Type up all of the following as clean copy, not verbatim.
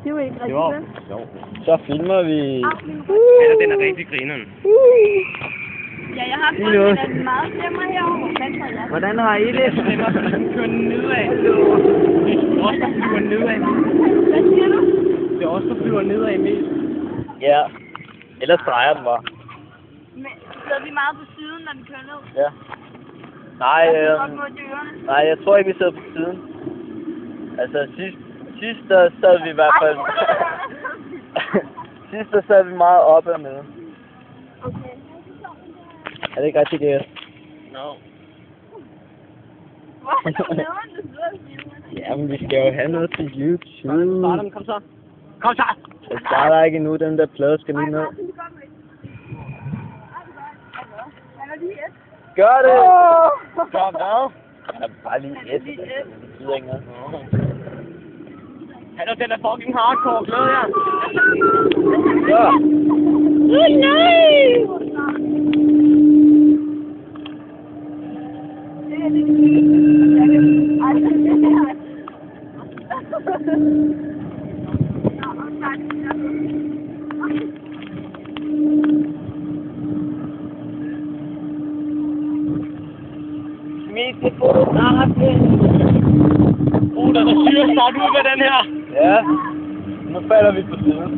Det var ikke rigtigt, vel? Jo. Så filmer vi. Eller den er rigtig grineren. Ja, jeg har fundet den meget stemmer herovre. Hvordan har I det? Stemmer, den kører nedad. Det er også, der flyver nedad. Hvad siger du? Det er også, der flyver nedad mest. Ja. Ellers drejer den bare. Men sidder vi meget på siden, når vi kører ned? Ja. Nej, Op mod dørene. nej, jeg tror ikke, vi sidder på siden. Altså, sidst der sad vi i hvert fald... sidst der sad vi meget oppe og nede. Okay. Er det ikke rigtig galt? No. Hvor er du nederen, du sidder og filmer? Jamen, vi skal jo have noget til YouTube. Kom så. Kom så! Jeg starter ikke endnu, den der plade skal lige ned. Gør det! Gør hvad? Ja, bare lige et. Det betyder ikke noget. Hallo, den er fucking hardcore, glæder jeg. Ja. Nej! Smid til fotografen. Der er syre snart ud med den her. Ja. Nu falder vi på siden.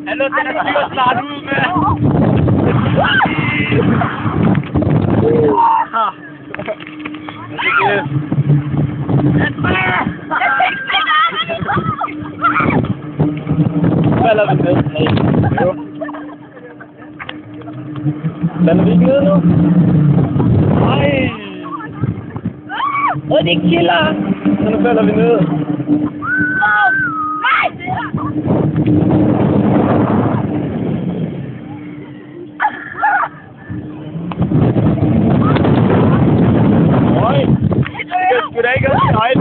Hallo, den er syre snart ud med. Nu falder vi ned. Hey. Jo. Falder vi ikke ned nu? Nej. Det kilder. Så nu falder vi ned. Oj. Det skulle da ikke have skøjt.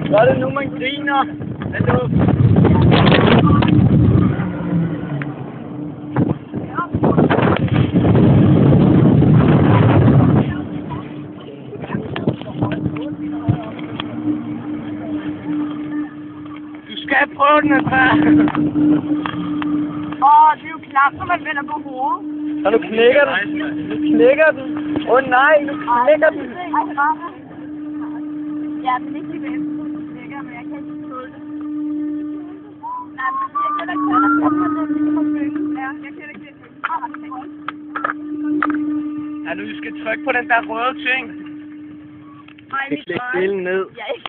Så er det nu, man griner. Hallo. Du skal prøve den, altså. Det er jo knap, når man vender på hovedet. Så nu knækker den. Nu knækker den. Nej, nu knækker den. Ja, men ikke lige ved. Men jeg kan ikke tåle det. Nej, men jeg kan da ikke tåle det. Jeg kan da ikke Ja, nu skal trykke på den der røde ting. Vi skal lægge bilen ned.